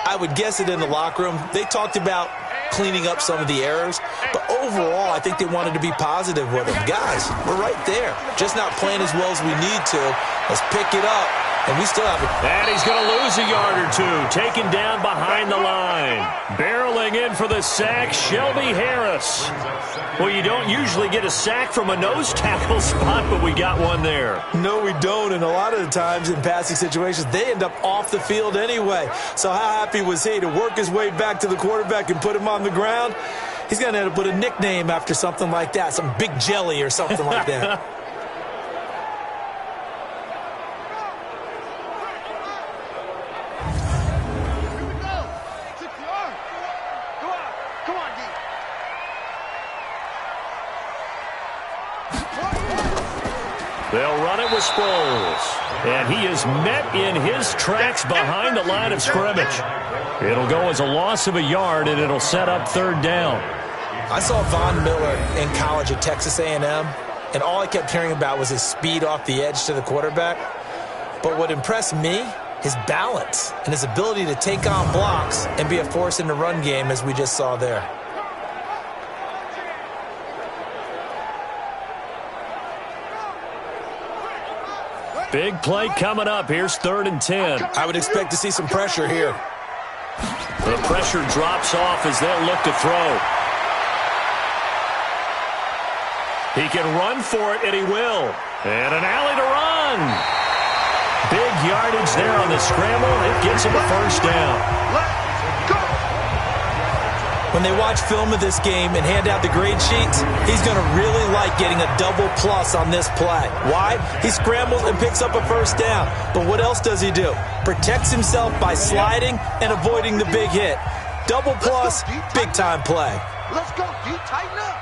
I would guess it in the locker room. They talked about cleaning up some of the errors, but overall, I think they wanted to be positive with them. Guys, we're right there. Just not playing as well as we need to. Let's pick it up, and we still have it. And he's going to lose a yard or two. Taken down behind the line. Barreling in for the sack, Shelby Harris. Well, you don't usually get a sack from a nose tackle spot, but we got one there. No, we don't, and a lot of the times in passing situations, they end up off the field anyway. So how happy was he to work his way back to the quarterback and put him on the ground? He's going to have to put a nickname after something like that, some Big Jelly or something like that. They'll run it with Sproles. And he is met in his tracks behind the line of scrimmage. It'll go as a loss of a yard, and it'll set up third down. I saw Von Miller in college at Texas A&M, and all I kept hearing about was his speed off the edge to the quarterback. But what impressed me, his balance and his ability to take on blocks and be a force in the run game, as we just saw there. Big play coming up. Here's 3rd and 10. I would expect to see some pressure here. The pressure drops off as they'll look to throw. He can run for it, and he will. And an alley to run. Big yardage there on the scramble. It gets him a first down. When they watch film of this game and hand out the grade sheets, he's going to really like getting a double plus on this play. Why? He scrambles and picks up a first down. But what else does he do? Protects himself by sliding and avoiding the big hit. Double plus, big-time play. Let's go, D. Tighten up.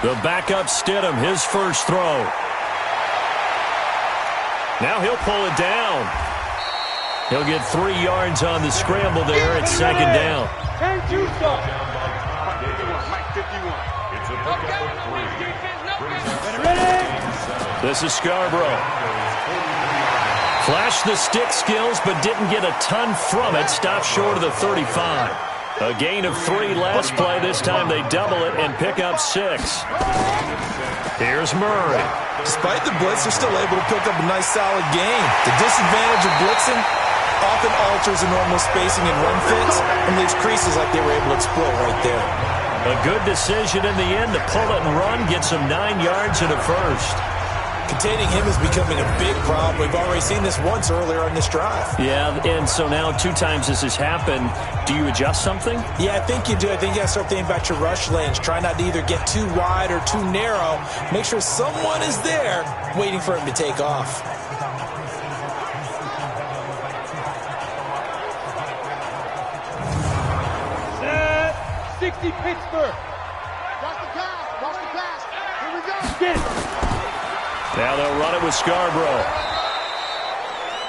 The backup Stidham, his first throw. Now he'll pull it down. He'll get 3 yards on the scramble there at 2nd down. This is Scarborough. Flashed the stick skills, but didn't get a ton from it. Stopped short of the 35. A gain of 3 last play. This time they double it and pick up 6. Here's Murray. Despite the blitz, they're still able to pick up a nice, solid gain. The disadvantage of blitzing often alters the normal spacing and run fits and leaves creases like they were able to exploit right there. A good decision in the end to pull it and run, get some 9 yards and a first. Containing him is becoming a big problem. We've already seen this once earlier on this drive. Yeah, and so now 2 times this has happened. Do you adjust something? Yeah, I think you do. I think you got to start thinking about your rush lanes. Try not to either get too wide or too narrow. Make sure someone is there waiting for him to take off. Set 60 Pittsburgh. Watch the pass. Watch the pass. Here we go. Get it. Now they'll run it with Scarborough.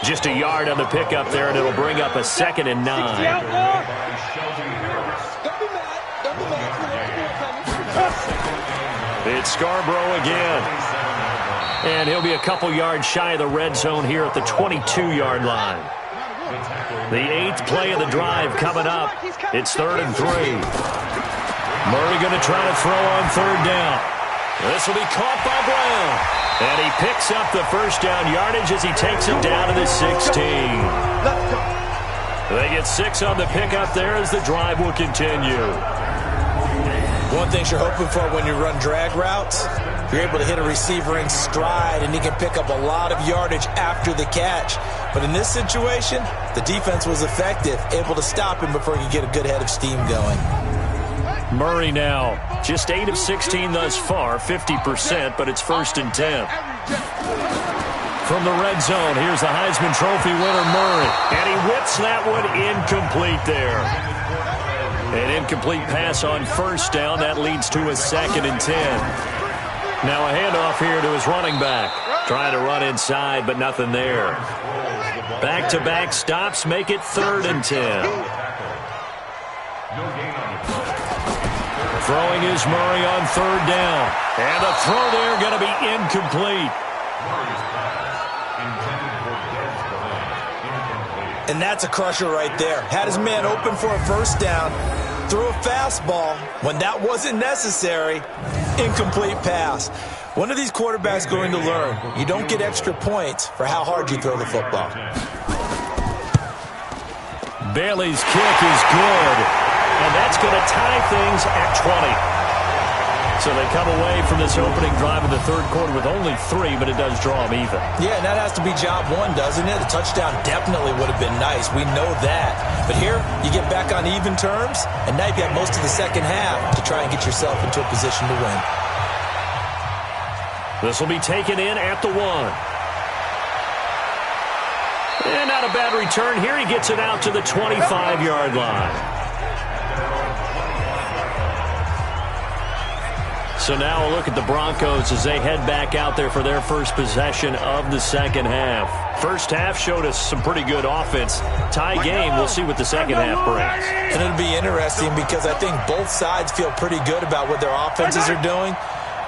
Just a yard on the pickup there, and it'll bring up a 2nd and 9. It's Scarborough again. And he'll be a couple yards shy of the red zone here at the 22-yard line. The 8th play of the drive coming up. It's 3rd and 3. Murray going to try to throw on 3rd down. This will be caught by Brown. And he picks up the first down yardage as he takes it down to the 16. They get 6 on the pickup there as the drive will continue. One thing you're hoping for when you run drag routes, you're able to hit a receiver in stride, and he can pick up a lot of yardage after the catch. But in this situation, the defense was effective, able to stop him before he could get a good head of steam going. Murray now, just 8 of 16 thus far, 50%, but it's 1st and 10. From the red zone, here's the Heisman Trophy winner, Murray. And he whips that one incomplete there. An incomplete pass on first down. That leads to a 2nd and 10. Now a handoff here to his running back. Trying to run inside, but nothing there. Back-to-back stops make it 3rd and 10. Throwing is Murray on 3rd down. And the throw there going to be incomplete. And that's a crusher right there. Had his man open for a first down. Threw a fastball when that wasn't necessary. Incomplete pass. One of these quarterbacks going to learn. You don't get extra points for how hard you throw the football. Bailey's kick is good. And that's going to tie things at 20. So they come away from this opening drive in the 3rd quarter with only 3, but it does draw them even. Yeah, and that has to be job 1, doesn't it? A touchdown definitely would have been nice. We know that. But here, you get back on even terms, and now you've got most of the second half to try and get yourself into a position to win. This will be taken in at the 1. And not a bad return here. He gets it out to the 25-yard line. So now a look at the Broncos as they head back out there for their first possession of the second half. First half showed us some pretty good offense. Tie game, we'll see what the second half brings. And it'll be interesting because I think both sides feel pretty good about what their offenses are doing.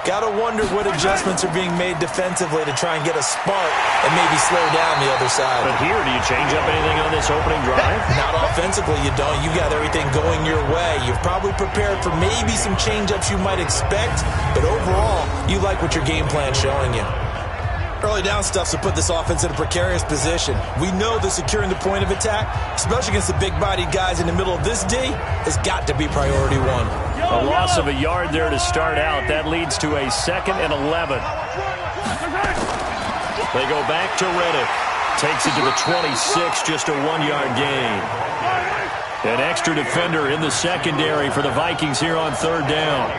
Got to wonder what adjustments are being made defensively to try and get a spark and maybe slow down the other side. But here, do you change up anything on this opening drive? Not offensively, you don't. You got everything going your way. You've probably prepared for maybe some change-ups you might expect, but overall, you like what your game plan's showing you. Early down stuff to put this offense in a precarious position. We know that securing the point of attack, especially against the big-bodied guys in the middle of this D, has got to be priority 1. A loss of a yard there to start out. That leads to a 2nd and 11. They go back to Reddick. Takes it to the 26, just a 1-yard gain. An extra defender in the secondary for the Vikings here on 3rd down.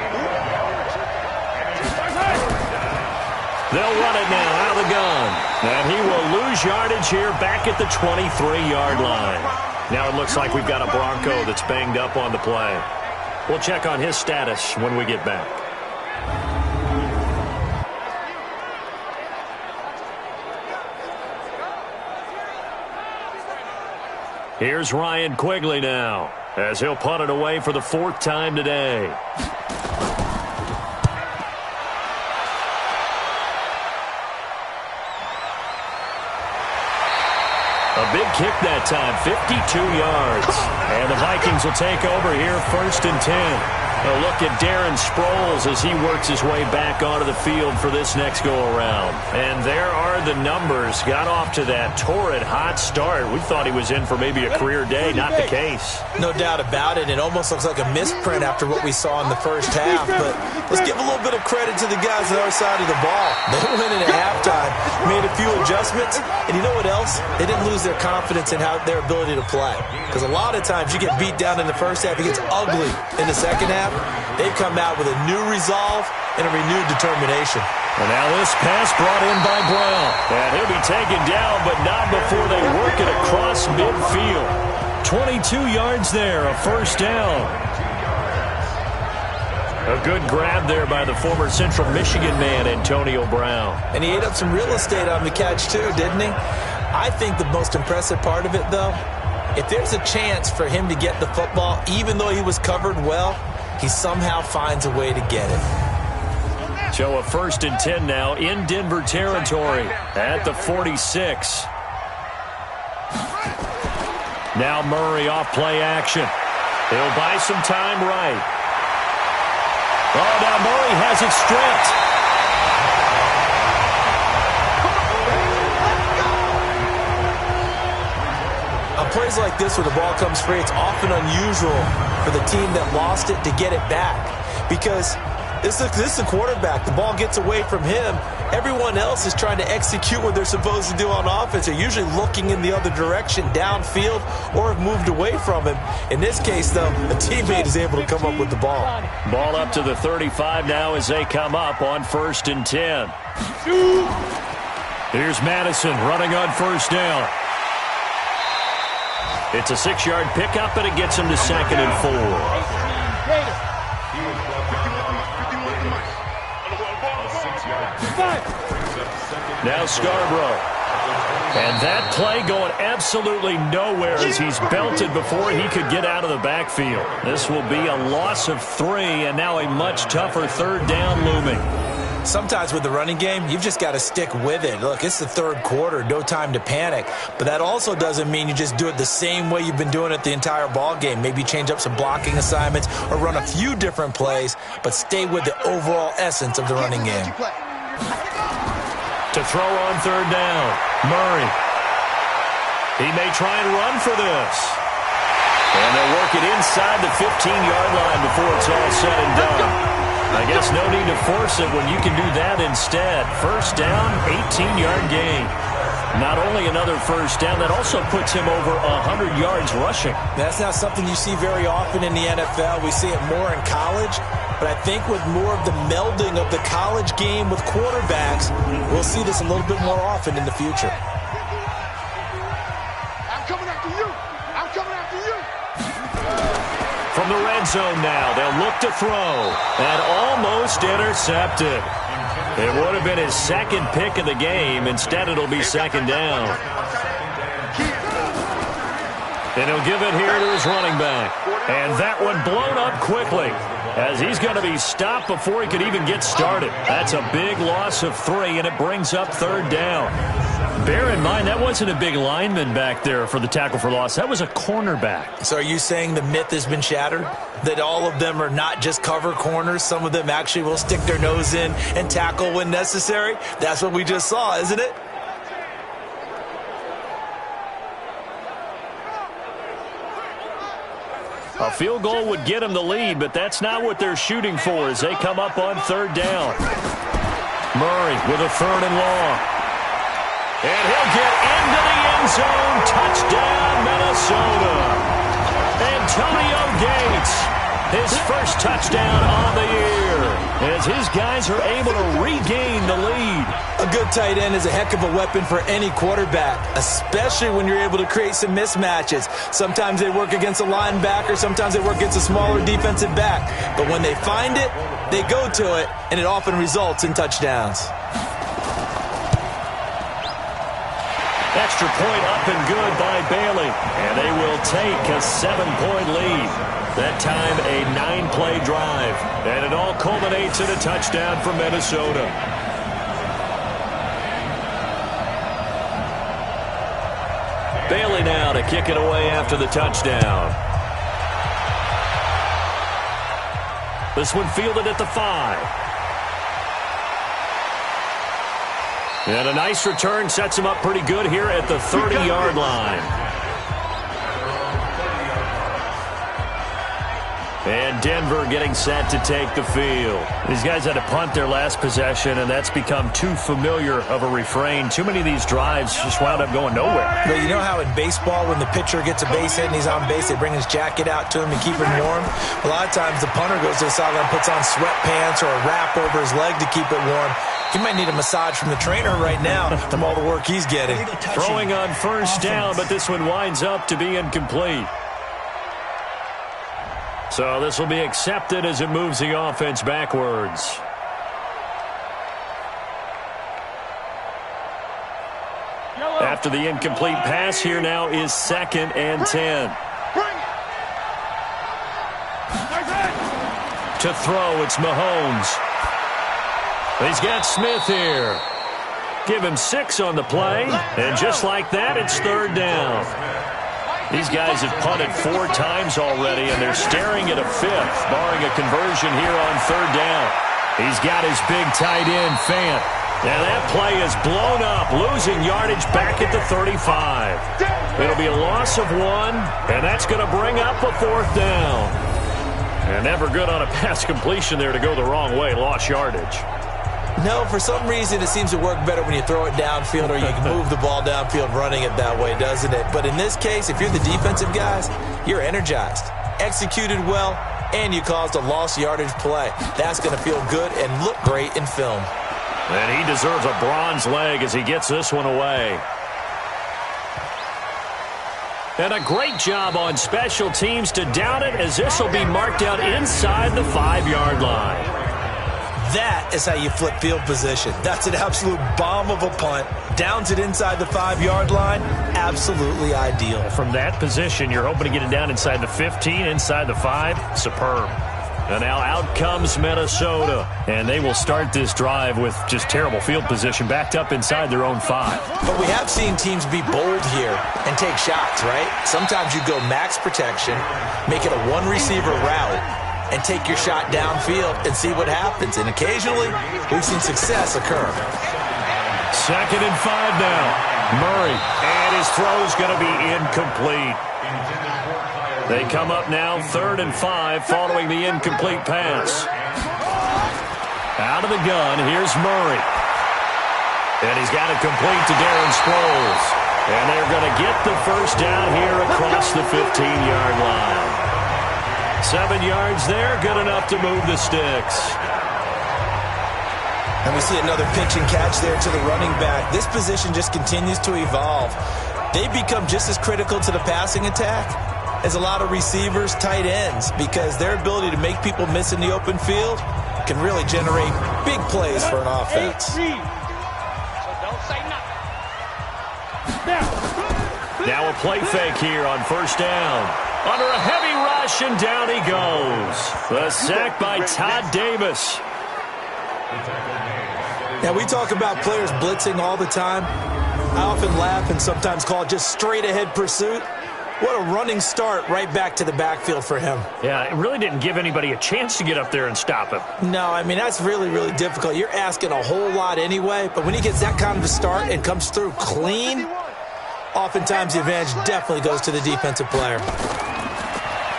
They'll run it now out of the gun. And he will lose yardage here back at the 23-yard line. Now it looks like we've got a Bronco that's banged up on the play. We'll check on his status when we get back. Here's Ryan Quigley now as he'll punt it away for the 4th time today. A big kick that time, 52 yards. And the Vikings will take over here, 1st and 10. A look at Darren Sproles as he works his way back onto the field for this next go-around. And there are the numbers. Got off to that torrid hot start. We thought he was in for maybe a career day. Not the case. No doubt about it. It almost looks like a misprint after what we saw in the first half. But let's give a little bit of credit to the guys on the other side of the ball. They went in at halftime, made a few adjustments, and you know what else? They didn't lose their confidence in their ability to play. Because a lot of times you get beat down in the first half, it gets ugly in the second half. They've come out with a new resolve and a renewed determination. And now this pass brought in by Brown. And he'll be taken down, but not before they work it across midfield. 22 yards there, a 1st down. A good grab there by the former Central Michigan man, Antonio Brown. And he ate up some real estate on the catch too, didn't he? I think the most impressive part of it, though, if there's a chance for him to get the football, even though he was covered well, he somehow finds a way to get it. So a 1st and 10 now in Denver territory at the 46. Now Murray off play action. He'll buy some time right. Oh, now Murray has it stripped. Plays like this where the ball comes free, it's often unusual for the team that lost it to get it back. Because this is a quarterback. The ball gets away from him. Everyone else is trying to execute what they're supposed to do on offense. They're usually looking in the other direction, downfield, or have moved away from him. In this case, though, a teammate is able to come up with the ball. Ball up to the 35 now as they come up on 1st and 10. Here's Madison running on 1st down. It's a 6-yard pickup, and it gets him to 2nd and 4. Now Scarborough. And that play going absolutely nowhere as he's belted before he could get out of the backfield. This will be a loss of 3, and now a much tougher 3rd down looming. Sometimes with the running game, you've just got to stick with it. Look, it's the 3rd quarter, no time to panic. But that also doesn't mean you just do it the same way you've been doing it the entire ball game. Maybe change up some blocking assignments or run a few different plays, but stay with the overall essence of the running game. To throw on 3rd down, Murray. He may try and run for this. And they'll work it inside the 15-yard line before it's all said and done. I guess no need to force it when you can do that instead. 1st down, 18-yard gain. Not only another 1st down, that also puts him over 100 yards rushing. That's not something you see very often in the NFL. We see it more in college. But I think with more of the melding of the college game with quarterbacks, we'll see this a little bit more often in the future. I'm coming after you. I'm coming after you. From the red zone now, they'll look to throw. And almost intercepted. It would have been his 2nd pick of the game. Instead, it'll be 2nd down. And he'll give it here to his running back. And that one blown up quickly, as he's going to be stopped before he could even get started. That's a big loss of 3, and it brings up 3rd down. Bear in mind, that wasn't a big lineman back there for the tackle for loss. That was a cornerback. So are you saying the myth has been shattered? That all of them are not just cover corners? Some of them actually will stick their nose in and tackle when necessary? That's what we just saw, isn't it? A field goal would get them the lead, but that's not what they're shooting for as they come up on 3rd down. Murray with a 3rd and long. And he'll get into the end zone. Touchdown, Minnesota. Antonio Gates, his first touchdown on the year, as his guys are able to regain the lead. A good tight end is a heck of a weapon for any quarterback, especially when you're able to create some mismatches. Sometimes they work against a linebacker, sometimes they work against a smaller defensive back. But when they find it, they go to it, and it often results in touchdowns. Extra point up and good by Bailey. And they will take a 7-point lead. That time a 9-play drive. And it all culminates in a touchdown for Minnesota. Bailey now to kick it away after the touchdown. This one fielded at the 5. And a nice return sets him up pretty good here at the 30-yard line. And Denver getting set to take the field. These guys had to punt their last possession, and that's become too familiar of a refrain. Too many of these drives just wound up going nowhere. But you know how in baseball, when the pitcher gets a base hit and he's on base, they bring his jacket out to him to keep him warm? A lot of times the punter goes to the sideline, puts on sweatpants or a wrap over his leg to keep it warm. He might need a massage from the trainer right now from all the work he's getting. Throwing on 1st down, but this one winds up to be incomplete. So this will be accepted as it moves the offense backwards. After the incomplete pass, here now is 2nd and 10. To throw, it's Mahomes. He's got Smith here. Give him 6 on the play, and just like that, it's 3rd down. These guys have punted 4 times already, and they're staring at a 5th, barring a conversion here on 3rd down. He's got his big tight end, Fant. And that play is blown up, losing yardage back at the 35. It'll be a loss of 1, and that's going to bring up a 4th down. And never good on a pass completion there to go the wrong way, lost yardage. No, for some reason it seems to work better when you throw it downfield or you can move the ball downfield running it that way, doesn't it? But in this case, if you're the defensive guys, you're energized, executed well, and you caused a lost yardage play. That's going to feel good and look great in film. And he deserves a bronze leg as he gets this one away. And a great job on special teams to down it, as this will be marked out inside the 5-yard line. That is how you flip field position. That's an absolute bomb of a punt. Downs it inside the 5-yard line. Absolutely ideal. From that position, you're hoping to get it down inside the 15, inside the 5. Superb. And now out comes Minnesota. And they will start this drive with just terrible field position, backed up inside their own 5. But we have seen teams be bold here and take shots, right? Sometimes you go max protection, make it a one-receiver route, and take your shot downfield and see what happens. And occasionally, we've seen success occur. 2nd and 5 now. Murray. And his throw's going to be incomplete. They come up now 3rd and 5 following the incomplete pass. Out of the gun, here's Murray. And he's got it complete to Darren Sproles. And they're going to get the first down here across the 15-yard line. 7 yards there, good enough to move the sticks. And we see another pitch and catch there to the running back. This position just continues to evolve. They become just as critical to the passing attack as a lot of receivers, tight ends, because their ability to make people miss in the open field can really generate big plays for an offense. Now a play fake here on 1st down. Under a heavy rush, and down he goes. The sack by Todd Davis. Now, we talk about players blitzing all the time. I often laugh and sometimes call it just straight-ahead pursuit. What a running start right back to the backfield for him. Yeah, it really didn't give anybody a chance to get up there and stop him. No, I mean, that's really, really difficult. You're asking a whole lot anyway, but when he gets that kind of a start and comes through clean, oftentimes the advantage definitely goes to the defensive player.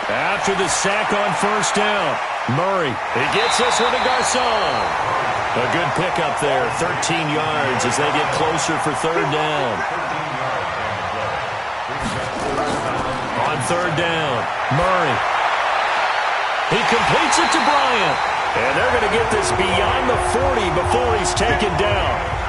After the sack on 1st down, Murray, he gets this one to Garcon. A good pickup there, 13 yards as they get closer for 3rd down. On 3rd down, Murray. He completes it to Bryant. And they're going to get this beyond the 40 before he's taken down.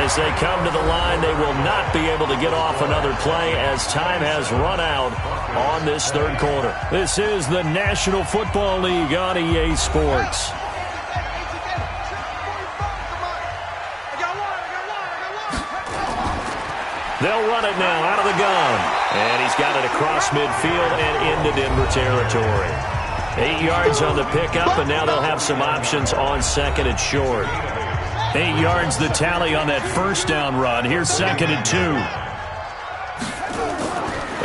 As they come to the line, they will not be able to get off another play as time has run out on this 3rd quarter. This is the National Football League on EA Sports. They'll run it now out of the gun. And he's got it across midfield and into Denver territory. 8 yards on the pickup, and now they'll have some options on 2nd and short. 8 yards the tally on that 1st down run. Here's 2nd and 2.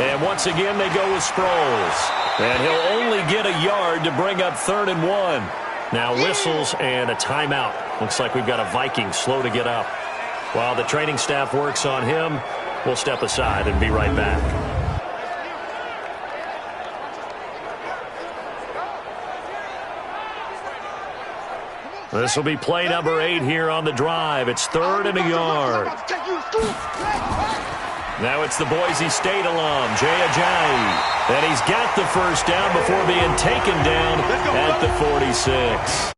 And once again, they go with Sproles. And he'll only get a yard to bring up 3rd and 1. Now whistles and a timeout. Looks like we've got a Viking slow to get up. While the training staff works on him, we'll step aside and be right back. This will be play number 8 here on the drive. It's 3rd and a yard. Now it's the Boise State alum, Jay Ajayi. And he's got the first down before being taken down at the 46.